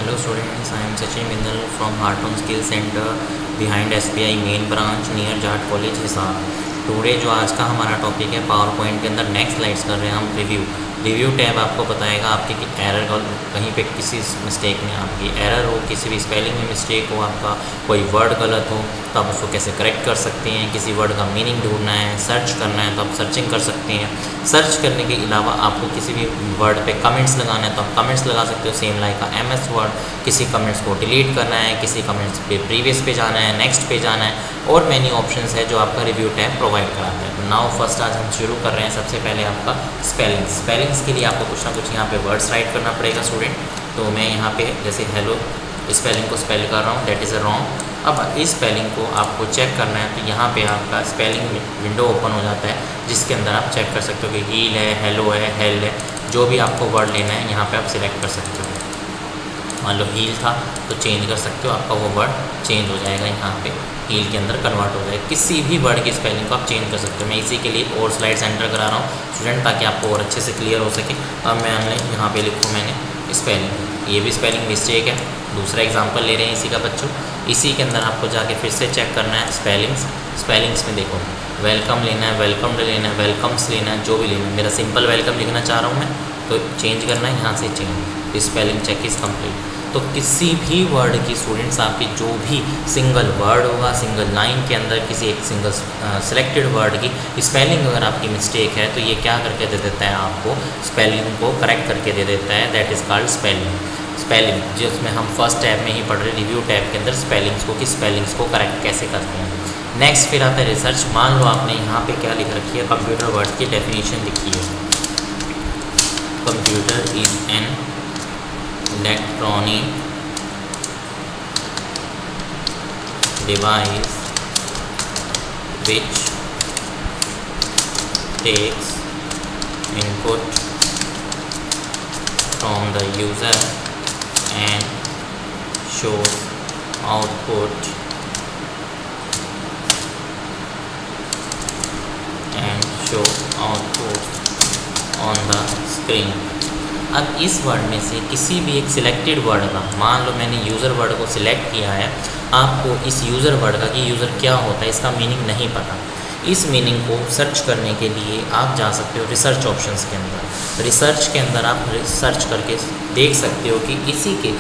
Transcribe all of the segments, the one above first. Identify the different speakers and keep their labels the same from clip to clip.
Speaker 1: Hello students, I am Sachin Bindal from Harton Skill Center behind SBI main branch near Jat College Hisar. Today जो आज का हमारा topic है power point के अंदर नेक्स्ट स्लाइड्स कर रहे हैं हम रिव्यू टैब आपको बताएगा आपके कि एरर कहीं पे किसी मिस्टेक में आपकी एरर हो, किसी भी स्पेलिंग में मिस्टेक हो, आपका कोई वर्ड गलत हो तो आप उसको कैसे करेक्ट कर सकते हैं। किसी वर्ड का मीनिंग ढूंढना है, सर्च करना है तो आप सर्चिंग कर सकते हैं। सर्च करने के अलावा आपको किसी भी वर्ड पे कमेंट्स लगाना है तो आप कमेंट्स लगा सकते हो, सेम लाइक का MS वर्ड। किसी कमेंट्स को डिलीट करना है, किसी कमेंट्स पे प्रीवियस पे जाना है, नेक्स्ट पे जाना है और मैनी ऑप्शंस है जो आपका रिव्यू टैब प्रोवाइड कराता है। तो नाउ फर्स्ट आज हम शुरू कर रहे हैं। सबसे पहले आपका स्पेलिंग्स के लिए आपको कुछ ना कुछ यहाँ पे वर्ड्स राइट करना पड़ेगा स्टूडेंट। तो मैं यहाँ पे जैसे हेलो स्पेलिंग को स्पेल कर रहा हूँ, दैट इज़ अ रॉन्ग। अब इस स्पेलिंग को आपको चेक करना है तो यहाँ पे आपका स्पेलिंग विंडो ओपन हो जाता है जिसके अंदर आप चेक कर सकते हो कि हील है, हेलो है, हेल है, जो भी आपको वर्ड लेना है यहाँ पे आप सिलेक्ट कर सकते हो। मान लो हील था तो चेंज कर सकते हो, आपका वो वर्ड चेंज हो जाएगा, यहाँ पे हील के अंदर कन्वर्ट हो जाएगा। किसी भी वर्ड की स्पेलिंग को आप चेंज कर सकते हो। मैं इसी के लिए और स्लाइड्स एंटर करा रहा हूँ स्टूडेंट ताकि आपको और अच्छे से क्लियर हो सके। अब मैंने यहाँ पे लिखूँ मैंने स्पेलिंग, ये भी स्पेलिंग मिस्टेक है। दूसरा एग्जांपल ले रहे हैं इसी का बच्चों। इसी के अंदर आपको जाके फिर से चेक करना है स्पेलिंग्स में देखो वेलकम लेना है, वेलकम्ड लेना है, वेलकम्स लेना है, जो भी लेना है। मेरा सिंपल वेलकम लिखना चाह रहा हूँ मैं तो चेंज करना है, यहाँ से change. Spelling check is complete. तो किसी भी वर्ड की स्टूडेंट्स आपकी जो भी सिंगल वर्ड होगा, सिंगल लाइन के अंदर किसी एक सिंगल सिलेक्टेड वर्ड की स्पेलिंग अगर आपकी मिस्टेक है तो ये क्या करके दे देता है, आपको स्पेलिंग को करेक्ट करके दे देता है। दैट इज़ कॉल्ड स्पेलिंग जिसमें हम फर्स्ट टैब में ही पढ़ रहे रिव्यू टैब के अंदर स्पेलिंग्स को करेक्ट कैसे करते हैं। नेक्स्ट फिर आता है रिसर्च। मान लो आपने यहाँ पे क्या लिख रखी है, कंप्यूटर वर्ड की डेफिनेशन लिखी है। Computer is an electronic device which takes input from the user and shows output on the screen। अब इस वर्ड में से किसी भी एक सिलेक्टेड वर्ड का, मान लो मैंने यूज़र वर्ड को सिलेक्ट किया है, आपको इस यूज़र वर्ड का कि यूज़र क्या होता है इसका मीनिंग नहीं पता। इस मीनिंग को सर्च करने के लिए आप जा सकते हो रिसर्च ऑप्शंस के अंदर। रिसर्च के अंदर आप सर्च करके देख सकते हो कि इसी के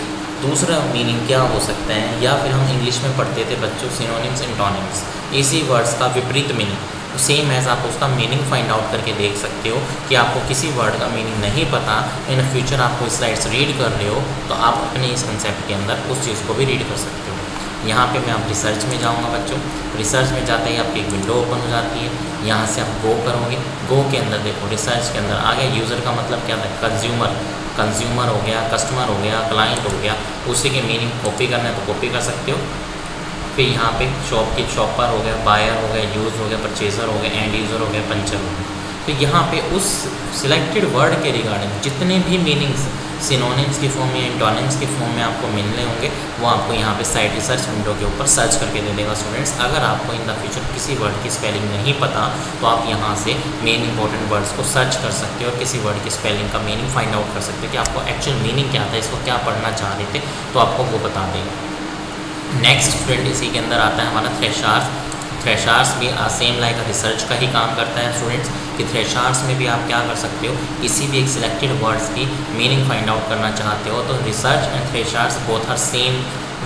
Speaker 1: दूसरा मीनिंग क्या हो सकता है, या फिर हम इंग्लिश में पढ़ते थे बच्चों सिनोनिम्स एंटोनिम्स, इसी वर्ड्स का विपरीत मीनिंग सेम एज आप उसका मीनिंग फाइंड आउट करके देख सकते हो। कि आपको किसी वर्ड का मीनिंग नहीं पता, इन फ्यूचर आपको स्लाइड्स रीड कर रहे हो तो आप अपने इस कंसेप्ट के अंदर उस चीज़ को भी रीड कर सकते हो। यहाँ पे मैं आप रिसर्च में जाऊँगा बच्चों। रिसर्च में जाते ही आपकी एक विंडो ओपन हो जाती है, यहाँ से आप गो करोगे। गो के अंदर देखो रिसर्च के अंदर आ गया। यूज़र का मतलब क्या था, कंज्यूमर हो गया, कस्टमर हो गया, क्लाइंट हो गया। उसी के मीनिंग कॉपी करना है तो कॉपी कर सकते हो। फिर यहाँ पे शॉपर हो गया, बायर हो गया, यूज़ हो गया, परचेज़र हो गया, एंड यूज़र हो गया, पंचर हो गया। तो यहाँ पे उस सिलेक्टेड वर्ड के रिगार्डिंग जितने भी मीनिंग्स सिनोनिम्स की फॉर्म या एंटोनिम्स की फॉर्म में आपको मिलने होंगे वो आपको यहाँ पे साइट रिसर्च विंडो के ऊपर सर्च करके दे देगा स्टूडेंट्स। अगर आपको इन द फ्यूचर किसी वर्ड की स्पेलिंग नहीं पता तो आप यहाँ से मेन इंपॉर्टेंट वर्ड्स को सर्च कर सकते हो और किसी वर्ड की स्पेलिंग का मीनिंग फाइंड आउट कर सकते हो कि आपको एक्चुअल मीनिंग क्या था, इसको क्या पढ़ना चाह रहे थे, तो आपको वो बता देगा। नेक्स्ट स्टूडेंट इसी के अंदर आता है हमारा थ्रेशार्स भी सेम लाइक रिसर्च का ही काम करता है स्टूडेंट्स। कि थ्रेशार्स में भी आप क्या कर सकते हो, किसी भी एक सिलेक्टेड वर्ड्स की मीनिंग फाइंड आउट करना चाहते हो तो research and thesaurus both are same,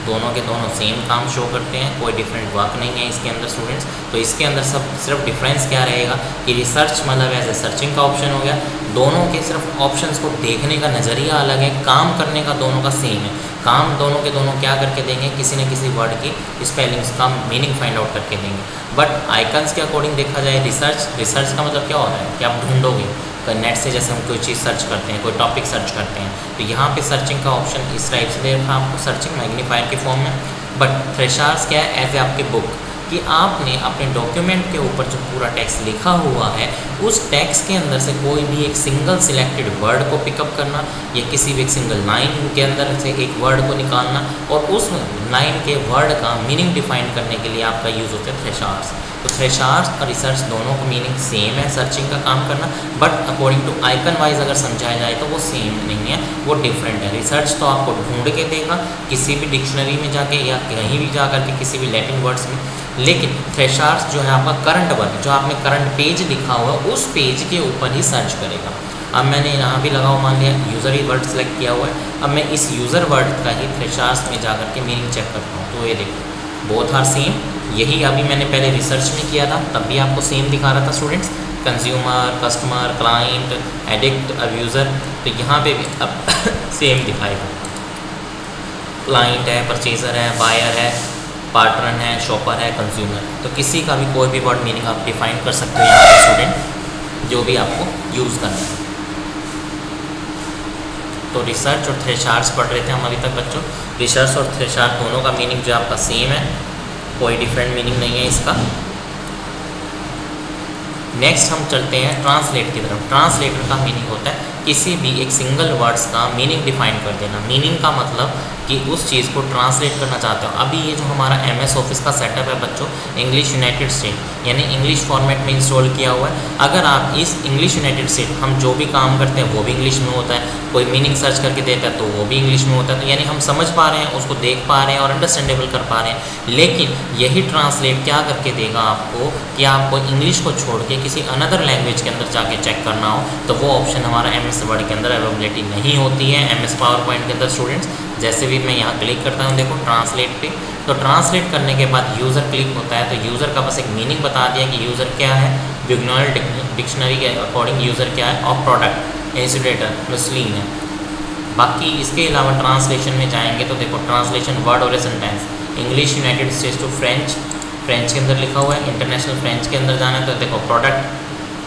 Speaker 1: दोनों के दोनों सेम काम शो करते हैं, कोई डिफरेंट वर्क नहीं है इसके अंदर स्टूडेंट्स। तो इसके अंदर सिर्फ डिफरेंस क्या रहेगा कि रिसर्च मतलब ऐसे सर्चिंग का ऑप्शन हो गया, दोनों के सिर्फ ऑप्शंस को देखने का नज़रिया अलग है, काम करने का दोनों का सेम है। काम दोनों के दोनों क्या करके देंगे, किसी न किसी वर्ड की स्पेलिंग्स का मीनिंग फाइंड आउट करके देंगे। बट आइकन्स के अकॉर्डिंग देखा जाए रिसर्च का मतलब क्या होता है कि आप ढूंढोगे तो नेट से, जैसे हम कोई चीज़ सर्च करते हैं, कोई टॉपिक सर्च करते हैं तो यहाँ पे सर्चिंग का ऑप्शन इस टाइप से दे रखा है आपको, सर्चिंग मैग्नीफायर के फॉर्म में। बट थ्रेशार्स क्या है, एज ए आपके बुक कि आपने अपने डॉक्यूमेंट के ऊपर जो पूरा टेक्स्ट लिखा हुआ है उस टेक्स्ट के अंदर से कोई भी एक सिंगल सिलेक्टेड वर्ड को पिकअप करना या किसी भी एक सिंगल लाइन के अंदर से एक वर्ड को निकालना और उस लाइन के वर्ड का मीनिंग डिफाइन करने के लिए आपका यूज़ होता है थ्रेशार्स। तो थ्रेशार्स और रिसर्च दोनों को मीनिंग सेम है, सर्चिंग का काम करना, but according to icon wise अगर समझाया जाए तो वो सेम नहीं है, वो डिफरेंट है। रिसर्च तो आपको ढूंढ के देगा किसी भी डिक्शनरी में जाके या कहीं भी जा करके किसी भी लैटिन वर्ड्स में, लेकिन थ्रेशार्स जो है आपका करंट वर्ड, जो आपने करंट पेज लिखा हुआ है उस पेज के ऊपर ही सर्च करेगा। अब मैंने यहाँ भी लगाओ, मान लिया यूज़र ही वर्ड सेलेक्ट किया हुआ है, अब मैं इस यूज़र वर्ड का ही थ्रेशार्स में जा करके मीनिंग चेक करता हूँ। तो ये देखो बोथ आर सेम, यही अभी मैंने पहले रिसर्च में किया था, तब भी आपको सेम दिखा रहा था students, consumer, customer, client, addict, abuser, तो यहाँ पे भी अब सेम दिखाएगा। क्लाइंट है, परचेज़र है, बायर है, पार्टनर है, शॉपर है, कंज्यूमर, तो किसी का भी कोई भी वर्ड मीनिंग आप डिफाइन कर सकते हो यहाँ पे स्टूडेंट, जो भी आपको यूज़ करना है। तो रिसर्च और थ्रेशार्स पढ़ रहे थे हम अभी तक बच्चों। रिसर्च और थ्रेशार्स दोनों का मीनिंग जो आपका सेम है, कोई डिफरेंट मीनिंग नहीं है इसका। नेक्स्ट हम चलते हैं ट्रांसलेट की तरफ। ट्रांसलेटर का मीनिंग होता है किसी भी एक सिंगल वर्ड्स का मीनिंग डिफाइन कर देना। मीनिंग का मतलब कि उस चीज़ को ट्रांसलेट करना चाहते हो। अभी ये जो हमारा MS ऑफिस का सेटअप है बच्चों, इंग्लिश यूनाइटेड स्टेट यानी इंग्लिश फॉर्मेट में इंस्टॉल किया हुआ है। अगर आप इस इंग्लिश यूनाइटेड स्टेट, हम जो भी काम करते हैं वो भी इंग्लिश में होता है, कोई मीनिंग सर्च करके देता है तो वो भी इंग्लिश में होता है, तो यानी हम समझ पा रहे हैं, उसको देख पा रहे हैं और अंडरस्टैंडेबल कर पा रहे हैं। लेकिन यही ट्रांसलेट क्या करके देगा आपको कि आपको इंग्लिश को छोड़ के किसी अनदर लैंग्वेज के अंदर जाके चेक करना हो, तो वो ऑप्शन हमारा MS वर्ड के अंदर अवेलेबिलिटी नहीं होती है। MS पावर पॉइंट के अंदर स्टूडेंट्स, जैसे भी मैं यहाँ क्लिक करता हूँ देखो ट्रांसलेट पे, तो ट्रांसलेट करने के बाद यूज़र क्लिक होता है, तो यूज़र का बस एक मीनिंग बता दिया कि यूज़र क्या है, बिग्नॉयल डिक्शनरी के अकॉर्डिंग यूज़र क्या है, और प्रोडक्ट इंसुलेटर मसलिन है। बाकी इसके अलावा ट्रांसलेशन में जाएंगे तो देखो ट्रांसलेशन वर्ड और sentence, English United States to French, French के अंदर लिखा हुआ है, इंटरनेशनल फ्रेंच के अंदर जाना है तो देखो प्रोडक्ट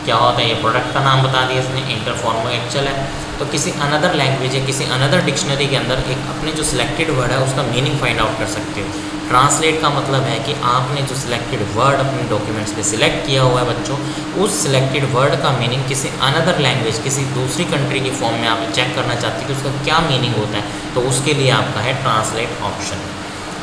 Speaker 1: क्या होता है, ये प्रोडक्ट का नाम बता दिया इसने, इंटरफॉर्मो एक्चुअल है। तो किसी अनदर लैंग्वेज या किसी अनदर डिक्शनरी के अंदर एक अपने जो सिलेक्टेड वर्ड है उसका मीनिंग फाइंड आउट कर सकते हो। ट्रांसलेट का मतलब है कि आपने जो सिलेक्टेड वर्ड अपने डॉक्यूमेंट्स पे सिलेक्ट किया हुआ है बच्चों, उस सिलेक्टेड वर्ड का मीनिंग किसी अनदर लैंग्वेज, किसी दूसरी कंट्री की फॉर्म में आप चेक करना चाहते हैं कि उसका क्या मीनिंग होता है, तो उसके लिए आपका है ट्रांसलेट ऑप्शन।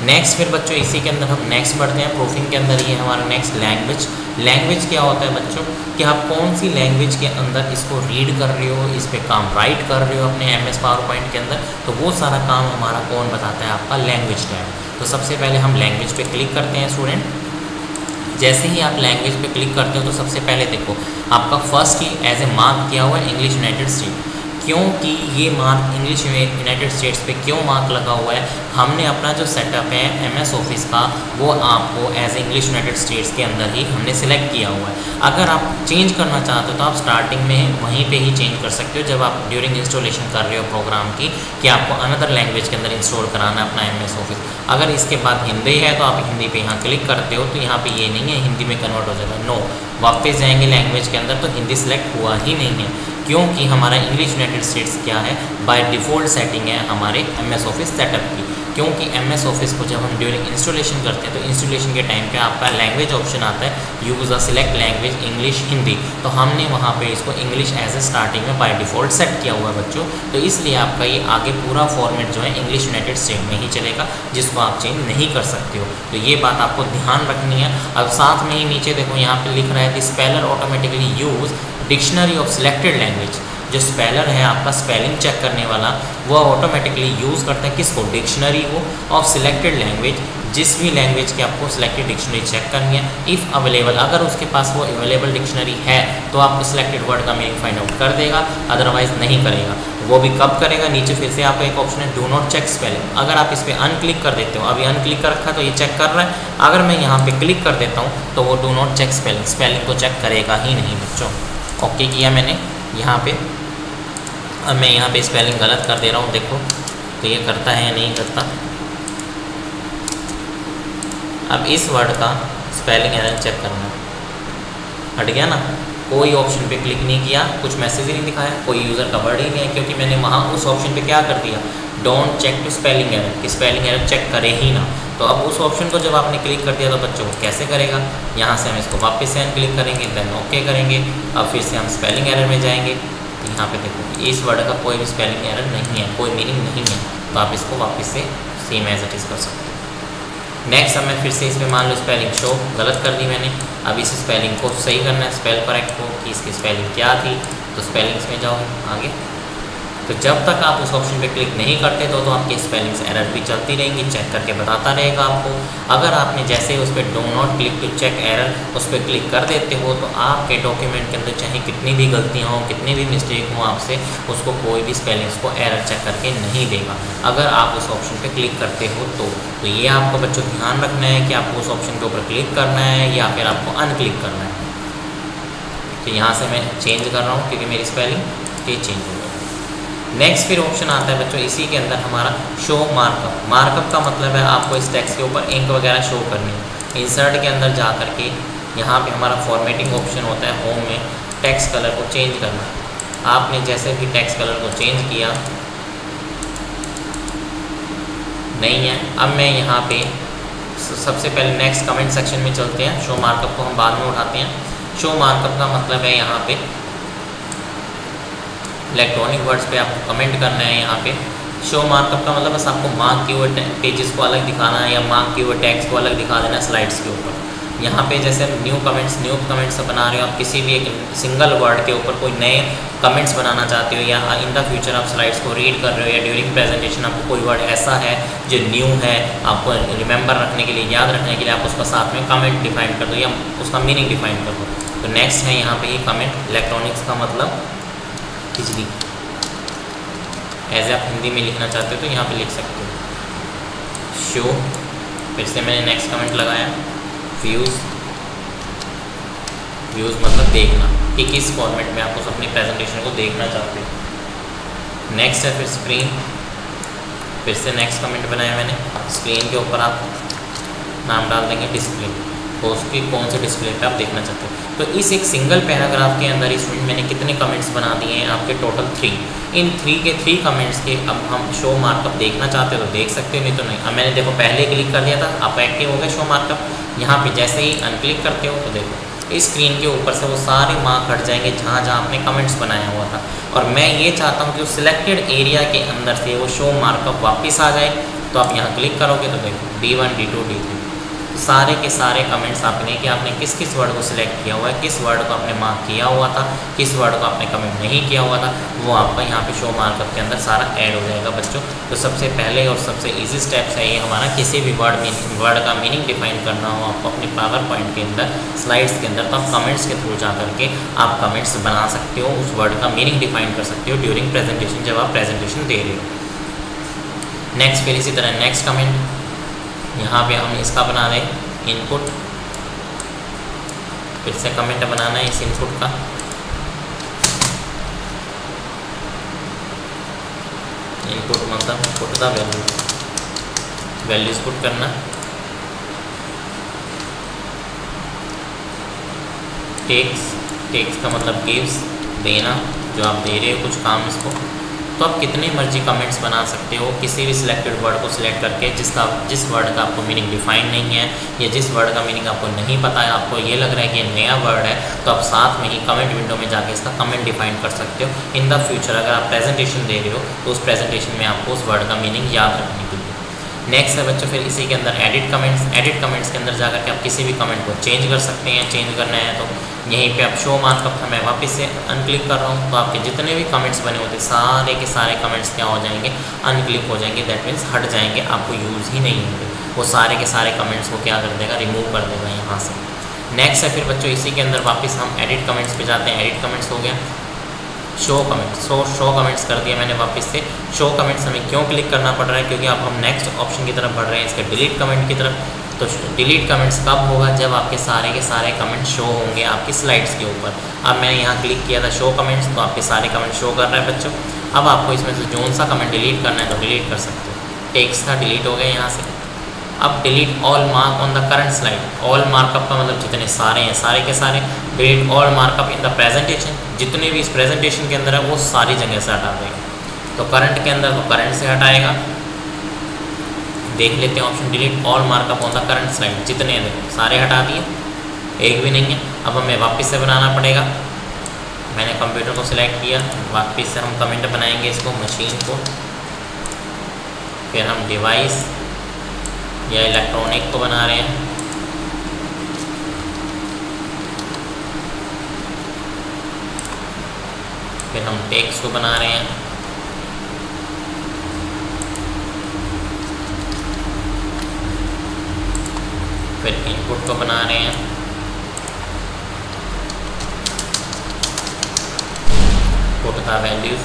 Speaker 1: नेक्स्ट फिर बच्चों इसी के अंदर हम नेक्स्ट बढ़ते हैं, प्रूफिंग के अंदर ये हमारा नेक्स्ट लैंग्वेज। लैंग्वेज क्या होता है बच्चों कि आप कौन सी लैंग्वेज के अंदर इसको रीड कर रहे हो, इस पे काम राइट कर रहे हो अपने MS पावर पॉइंट के अंदर, तो वो सारा काम हमारा कौन बताता है, आपका लैंग्वेज टैब। तो सबसे पहले हम लैंग्वेज पे क्लिक करते हैं स्टूडेंट। जैसे ही आप लैंग्वेज पे क्लिक करते हो तो सबसे पहले देखो आपका फर्स्ट ही एज ए मार्क किया हुआ है इंग्लिश यूनाइटेड स्टेट। क्योंकि ये मार्क इंग्लिश यूनाइटेड स्टेट्स पे क्यों मार्क लगा हुआ है, हमने अपना जो सेटअप है MS ऑफिस का वो आपको एज इंग्लिश यूनाइटेड स्टेट्स के अंदर ही हमने सिलेक्ट किया हुआ है। अगर आप चेंज करना चाहते हो तो आप स्टार्टिंग में वहीं पे ही चेंज कर सकते हो, जब आप ड्यूरिंग इंस्टॉलेशन कर रहे हो प्रोग्राम की कि आपको अनदर लैंग्वेज के अंदर इंस्टॉल कराना है अपना MS ऑफिस। अगर इसके बाद हिंदी है तो आप हिंदी पे यहाँ क्लिक करते हो तो यहाँ पे ये नहीं है हिंदी में कन्वर्ट हो जाएगा, नो, वापस जाएंगे लैंग्वेज के अंदर तो हिंदी सेलेक्ट हुआ ही नहीं है, क्योंकि हमारा इंग्लिश यूनाइटेड स्टेट्स क्या है, बाय डिफ़ॉल्ट सेटिंग है हमारे MS ऑफिस सेटअप की। क्योंकि MS ऑफिस को जब हम ड्यूरिंग इंस्टॉलेशन करते हैं तो इंस्टॉलेशन के टाइम पे आपका लैंग्वेज ऑप्शन आता है, यूज़ अ सिलेक्ट लैंग्वेज इंग्लिश हिंदी, तो हमने वहाँ पे इसको इंग्लिश एज ए स्टार्टिंग में बाय डिफ़ॉल्ट सेट किया हुआ है बच्चों। तो इसलिए आपका ये आगे पूरा फॉर्मेट जो है इंग्लिश यूनाइटेड स्टेट में ही चलेगा, जिसको आप चेंज नहीं कर सकते हो। तो ये बात आपको ध्यान रखनी है। अब साथ में ही नीचे देखो यहाँ पर लिख रहा है कि speller automatically use dictionary of selected language. जो स्पेलर है आपका स्पेलिंग चेक करने वाला, वो ऑटोमेटिकली यूज़ करता है किसको, डिक्शनरी को ऑफ सिलेक्टेड लैंग्वेज, जिस भी लैंग्वेज की आपको सिलेक्टेड डिक्शनरी चेक करनी है। इफ़ अवेलेबल, अगर उसके पास वो अवेलेबल डिक्शनरी है तो आपको सिलेक्टेड वर्ड का मीनिंग फाइंड आउट कर देगा, अदरवाइज नहीं करेगा। वो भी कब करेगा, नीचे फिर से आपका एक ऑप्शन है डू नॉट चेक स्पेलिंग। अगर आप इस पर अनक्लिक कर देते हो, अभी अनक्लिक कर रखा है तो ये चेक कर रहा है, अगर मैं यहाँ पे क्लिक कर देता हूँ तो वो do not check spelling, spelling को चेक करेगा ही नहीं बच्चों। ओके किया मैंने यहाँ पे, अब मैं यहाँ पे स्पेलिंग गलत कर दे रहा हूँ, देखो तो ये करता है या नहीं करता। अब इस वर्ड का स्पेलिंग एरर चेक करना, हट गया ना, कोई ऑप्शन पे क्लिक नहीं किया, कुछ मैसेज ही नहीं दिखाया, कोई यूज़र का वर्ड ही नहीं है, क्योंकि मैंने वहाँ उस ऑप्शन पे क्या कर दिया, don't check to spelling error, कि स्पेलिंग एरर चेक करे ही ना। तो अब उस ऑप्शन को जब आपने क्लिक कर दिया तो बच्चों को कैसे करेगा, यहाँ से हम इसको वापस से अनक्लिक करेंगे, देन ओके करेंगे। अब फिर से हम स्पेलिंग एरर में जाएंगे, यहाँ पे देखो इस वर्ड का कोई भी स्पेलिंग एरर नहीं है, कोई मीनिंग नहीं है, तो आप इसको वापस से सेम एज इट इज़ कर सकते हो। नेक्स्ट अब मैं फिर से इसमें मान लो स्पेलिंग शो गलत कर दी मैंने, अब इस स्पेलिंग को सही करना है, स्पेल करेक्ट हो कि इसकी स्पेलिंग क्या थी, तो स्पेलिंग्स में जाओ आगे। तो जब तक आप उस ऑप्शन पे क्लिक नहीं करते तो आपकी स्पेलिंग्स एरर भी चलती रहेंगी, चेक करके बताता रहेगा आपको। अगर आपने जैसे उस पर do not click to check error उस पर क्लिक कर देते हो तो आपके डॉक्यूमेंट के अंदर चाहे कितनी भी गलतियाँ हों, कितनी भी मिस्टेक हो आपसे, उसको कोई भी स्पेलिंग्स को एरर चेक करके नहीं देगा अगर आप उस ऑप्शन पर क्लिक करते हो तो ये आपको बच्चों ध्यान रखना है कि आपको उस ऑप्शन के ऊपर क्लिक करना है या फिर आपको अनक्लिक करना है। तो यहाँ से मैं चेंज कर रहा हूँ क्योंकि मेरी स्पेलिंग ये चेंज हो गई। नेक्स्ट फिर ऑप्शन आता है बच्चों इसी के अंदर हमारा शो मार्कअप। मार्कअप का मतलब है आपको इस टेक्स्ट के ऊपर इंक वगैरह शो करनी है। इंसर्ट के अंदर जा करके यहाँ पे हमारा फॉर्मेटिंग ऑप्शन होता है होम में, टेक्स्ट कलर को चेंज करना। आपने जैसे भी टेक्स्ट कलर को चेंज किया नहीं है, अब मैं यहाँ पे सबसे पहले नेक्स्ट कमेंट सेक्शन में चलते हैं। शो मार्कअप को हम बाद में उठाते हैं। शो मार्कअप का मतलब है यहाँ पे इलेक्ट्रॉनिक वर्ड्स पे आपको कमेंट करना है। यहाँ पे शो मार्कअप का मतलब बस आपको मार्क किए हुए पेजेस को अलग दिखाना है या मार्क किए हुए टेक्स्ट को अलग दिखा देना स्लाइड्स के ऊपर। यहाँ पे जैसे न्यू कमेंट्स बना रहे हो, आप किसी भी एक सिंगल वर्ड के ऊपर कोई नए कमेंट्स बनाना चाहते हो या इन द फ्यूचर आप स्लाइड्स को रीड कर रहे हो या ड्यूरिंग प्रेजेंटेशन आपको कोई वर्ड ऐसा है जो न्यू है, आपको रिमेंबर रखने के लिए, याद रखने के लिए आप उसका साथ में कमेंट डिफाइन कर दो या उसका मीनिंग डिफाइन कर दो। तो नेक्स्ट है यहाँ पे ये कमेंट। इलेक्ट्रॉनिक्स का मतलब खिचड़ी, ऐसे आप हिंदी में लिखना चाहते हो तो यहाँ पे लिख सकते हो। शो, फिर से मैंने नेक्स्ट कमेंट लगाया। व्यूज़ मतलब देखना कि किस फॉर्मेट में आप उस अपनी प्रेजेंटेशन को देखना चाहते हो। नेक्स्ट है फिर स्क्रीन, फिर से नेक्स्ट कमेंट बनाया मैंने। स्क्रीन के ऊपर आप नाम डाल देंगे डिस्प्ले, तो उसकी कौन से डिस्प्ले पे आप देखना चाहते हो। तो इस एक सिंगल पैराग्राफ के अंदर इस मैंने कितने कमेंट्स बना दिए हैं आपके, टोटल 3। इन 3 कमेंट्स के अब हम शो मार्कअप देखना चाहते हो तो देख सकते हो, नहीं तो नहीं। अब मैंने देखो पहले क्लिक कर दिया था, आप एक्टिव हो गए शो मार्कअप। यहाँ पे जैसे ही अनक्लिक करते हो तो देखो इस स्क्रीन के ऊपर से वो सारे मार्क हट जाएंगे जहाँ जहाँ आपने कमेंट्स बनाया हुआ था। और मैं ये चाहता हूँ कि उस सिलेक्टेड एरिया के अंदर से वो शो मार्कअप वापस आ जाए। तो आप यहाँ क्लिक करोगे तो देखो D1 D2 D3 सारे के सारे कमेंट्स आपने कि आपने किस किस वर्ड को सिलेक्ट किया हुआ है, किस वर्ड को आपने मार्क किया हुआ था, किस वर्ड को आपने कमेंट नहीं किया हुआ था, वो आपका यहाँ पे शो मार्कअप के अंदर सारा ऐड हो जाएगा बच्चों। तो सबसे पहले और सबसे इजी स्टेप्स है ये हमारा, किसी भी वर्ड का मीनिंग डिफाइन करना हो आपको अपने पावर पॉइंट के अंदर, स्लाइड्स के अंदर, तो आप कमेंट्स के थ्रू जा करके आप कमेंट्स बना सकते हो, उस वर्ड का मीनिंग डिफाइन कर सकते हो ड्यूरिंग प्रेजेंटेशन, जब आप प्रेजेंटेशन दे रहे हो। नेक्स्ट फिर इसी तरह नेक्स्ट कमेंट यहाँ पे हम इसका बना दें इनपुट, फिर से कमेंट बनाना है इस इनपुट का। इनपुट मतलब पुट द वैल्यूज पुट करना। टेक्स का मतलब गिव्स, देना, जो आप दे रहे हो कुछ काम इसको। तो आप कितने मर्जी कमेंट्स बना सकते हो किसी भी सिलेक्टेड वर्ड को सिलेक्ट करके जिस वर्ड का आपको मीनिंग डिफाइन नहीं है या जिस वर्ड का मीनिंग आपको नहीं पता है, आपको ये लग रहा है कि ये नया वर्ड है, तो आप साथ में ही कमेंट विंडो में जाके इसका कमेंट डिफाइन कर सकते हो। इन द फ्यूचर अगर आप प्रेजेंटेशन दे रहे हो तो उस प्रेजेंटेशन में आपको उस वर्ड का मीनिंग याद रखने के लिए। नेक्स्ट है बच्चों फिर इसी के अंदर एडिट कमेंट्स के अंदर जाकर के आप किसी भी कमेंट को चेंज कर सकते हैं। चेंज करना है तो यहीं पे आप शो मार्कअप था, मैं वापस से अनक्लिक कर रहा हूँ, तो आपके जितने भी कमेंट्स बने होते सारे के सारे कमेंट्स क्या हो जाएंगे, अनक्लिक हो जाएंगे। दैट मीन्स हट जाएंगे, आपको यूज़ ही नहीं होंगे। वो सारे के सारे कमेंट्स को क्या कर देगा, रिमूव कर देगा यहाँ से। नेक्स्ट है फिर बच्चों इसी के अंदर वापस हम एडिट कमेंट्स पे जाते हैं। एडिट कमेंट्स हो गया, शो कमेंट्स कर दिया मैंने वापस से। शो कमेंट्स हमें क्यों क्लिक करना पड़ रहा है, क्योंकि अब हम नेक्स्ट ऑप्शन की तरफ बढ़ रहे हैं, इसके डिलीट कमेंट की तरफ। तो डिलीट कमेंट्स कब होगा, जब आपके सारे के सारे कमेंट शो होंगे आपकी स्लाइड्स के ऊपर। अब मैंने यहाँ क्लिक किया था शो कमेंट्स, तो आपके सारे कमेंट शो कर रहा है बच्चों। अब आपको इसमें से जोन सा कमेंट डिलीट करना है तो डिलीट कर सकते हो। टेक्स्ट था डिलीट हो गया यहाँ से। अब delete all mark on the current slide. All markup का मतलब जितने सारे हैं सारे के सारे। Delete all markup in the presentation, जितने भी इस प्रेजेंटेशन के अंदर है वो सारी जगह से हटा देगा। तो करंट के अंदर तो करंट से हटाएगा। देख लेते हैं option delete all markup on the current slide, जितने हैं देखो सारे हटा दिए, एक भी नहीं है। अब हमें वापस से बनाना पड़ेगा। मैंने कंप्यूटर को सिलेक्ट किया, वापस से हम कमेंट बनाएंगे इसको, मशीन को, फिर हम डिवाइस या इलेक्ट्रॉनिक को बना रहे हैं। फिर हम टेक्स्ट को बना रहे हैं, फिर इनपुट को बना रहे हैं, पुट द वैल्यूज।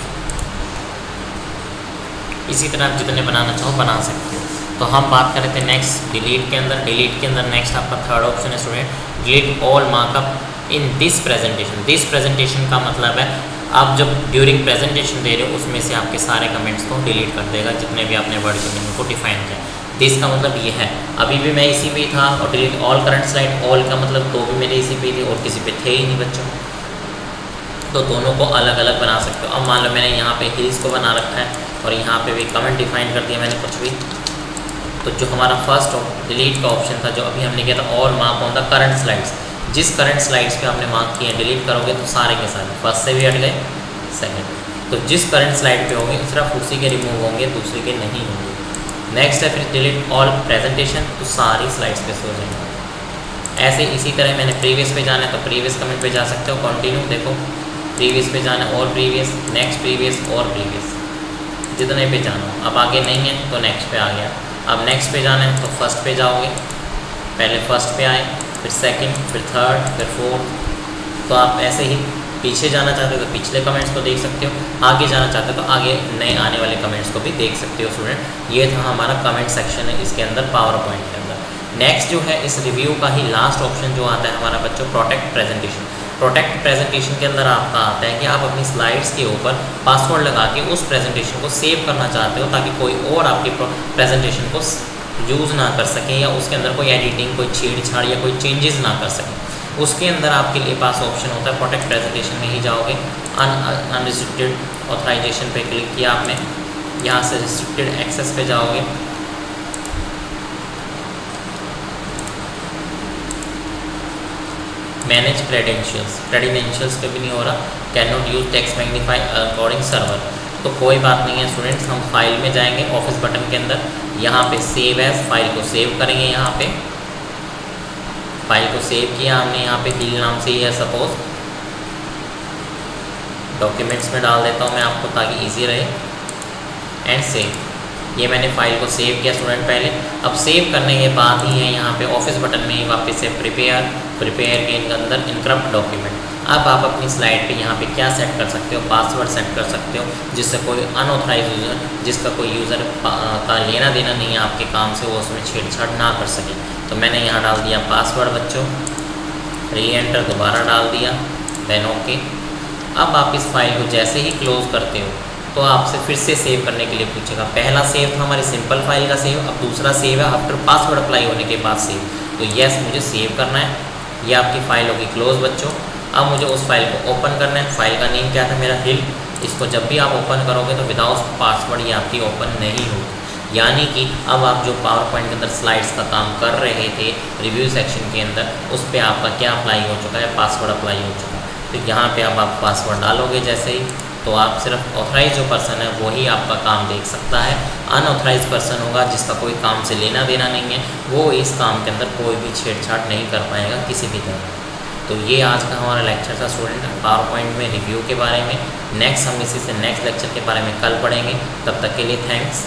Speaker 1: इसी तरह आप जितने बनाना चाहो बना सकते हो। तो हम बात कर रहे थे नेक्स्ट डिलीट के अंदर। डिलीट के अंदर नेक्स्ट आपका थर्ड ऑप्शन है student delete all markup in this presentation. This presentation का मतलब है आप जब ड्यूरिंग प्रेजेंटेशन दे रहे हो उसमें से आपके सारे कमेंट्स को डिलीट कर देगा, जितने भी आपने वर्ड के मीनिंग को डिफाइन किया। दिस का मतलब ये है, अभी भी मैं इसी पे था, और delete all current slide, all का मतलब तो भी मेरे इसी पे थे और किसी पे थे ही नहीं बच्चों, तो दोनों को अलग अलग बना सकते हो। अब मान लो मैंने यहाँ पे हिल्स को बना रखा है और यहाँ पे भी कमेंट डिफाइन कर दिया मैंने कुछ भी, तो जो हमारा फर्स्ट डिलीट का ऑप्शन था जो अभी हमने किया था all mark on the current slides, जिस करंट स्लाइड्स पे आपने मार्क किए डिलीट करोगे तो सारे के सारे फर्स्ट से भी हट गए, सेकंड, तो जिस करंट स्लाइड पे होंगे सिर्फ उसी के रिमूव होंगे, दूसरे के नहीं होंगे। नेक्स्ट है फिर डिलीट ऑल प्रेजेंटेशन, तो सारी स्लाइड्स पे सो जाएंगे। ऐसे इसी तरह मैंने प्रीवियस पे जाना है तो प्रीवियस कमेंट पे जा सकते हो, कंटिन्यू देखो प्रीवियस पे जाना है और प्रीवियस, नेक्स्ट प्रीवियस और प्रीवियस, जितने पे जाना हो। अब आगे नहीं है तो नेक्स्ट पे आ गया, अब नेक्स्ट पे जाना है तो फर्स्ट पे जाओगे, पहले फर्स्ट पे आए, फिर सेकंड, फिर थर्ड, फिर फोर्थ। तो आप ऐसे ही पीछे जाना चाहते हो तो पिछले कमेंट्स को देख सकते हो, आगे जाना चाहते हो तो आगे नए आने वाले कमेंट्स को भी देख सकते हो स्टूडेंट। ये था हमारा कमेंट सेक्शन है इसके अंदर पावर पॉइंट के अंदर। नेक्स्ट जो है इस रिव्यू का ही लास्ट ऑप्शन जो आता है हमारा बच्चों प्रोटेक्ट प्रेजेंटेशन। प्रोटेक्ट प्रेजेंटेशन के अंदर आपका आता है कि आप अपनी स्लाइड्स के ऊपर पासवर्ड लगा के उस प्रेजेंटेशन को सेव करना चाहते हो ताकि कोई और आपकी प्रेजेंटेशन को यूज़ ना कर सके या उसके अंदर कोई एडिटिंग, कोई छेड़छाड़ या कोई चेंजेस ना कर सके। उसके अंदर आपके लिए पास ऑप्शन होता है प्रोटेक्ट प्रेजेंटेशन में ही जाओगे, अनरिस्ट्रिक्टेड ऑथराइजेशन पे क्लिक किया आपने, यहाँ से रिस्ट्रिक्टेड एक्सेस पे जाओगे, मैनेज क्रेडेंशियल्स पे भी नहीं हो रहा, can not use text magnify according server. तो कोई बात नहीं है स्टूडेंट्स, हम फाइल में जाएंगे ऑफिस बटन के अंदर, यहाँ पे सेव एज, फाइल को सेव करेंगे, यहाँ पे फाइल को सेव किया हमने, यहाँ पे हिल नाम से ही है सपोज, डॉक्यूमेंट्स में डाल देता हूँ मैं आपको ताकि इजी रहे, एंड सेव। ये मैंने फाइल को सेव किया स्टूडेंट पहले। अब सेव करने के बाद ही है यहाँ पे ऑफिस बटन में ही वापस से प्रिपेयर के अंदर इनक्रप्ट डॉक्यूमेंट। अब आप अपनी स्लाइड पे यहाँ पे क्या सेट कर सकते हो, पासवर्ड सेट कर सकते हो जिससे कोई अनऑथराइज यूज़र, जिसका कोई यूज़र का लेना देना नहीं है आपके काम से, वो उसमें छेड़छाड़ ना कर सके। तो मैंने यहाँ डाल दिया पासवर्ड बच्चों, री एंटर दोबारा डाल दिया, देन ओके। अब आप इस फाइल को जैसे ही क्लोज करते हो तो आपसे फिर से सेव करने के लिए पूछेगा। पहला सेव था हमारी सिंपल फाइल का सेव, अब दूसरा सेव है आफ्टर पासवर्ड अप्लाई होने के बाद सेव। तो यस मुझे सेव करना है, ये आपकी फाइल होगी क्लोज बच्चों। अब मुझे उस फाइल को ओपन करना है। फाइल का नेम क्या था मेरा, हिल। इसको जब भी आप ओपन करोगे तो विदाउट पासवर्ड ये आपकी ओपन नहीं होगी। यानी कि अब आप जो पावर पॉइंट के अंदर स्लाइड्स का काम कर रहे थे रिव्यू सेक्शन के अंदर, उस पर आपका क्या अप्लाई हो चुका है, पासवर्ड अप्लाई हो चुका है। तो यहाँ पे अब आप पासवर्ड डालोगे जैसे ही, तो आप सिर्फ ऑथराइज जो पर्सन है वही आपका काम देख सकता है। अनऑथराइज पर्सन होगा जिसका कोई काम से लेना देना नहीं है, वो इस काम के अंदर कोई भी छेड़छाड़ नहीं कर पाएगा किसी भी तरह। तो ये आज का हमारा लेक्चर था स्टूडेंट पावर पॉइंट में रिव्यू के बारे में। नेक्स्ट हम इसी से नेक्स्ट लेक्चर के बारे में कल पढ़ेंगे। तब तक के लिए थैंक्स।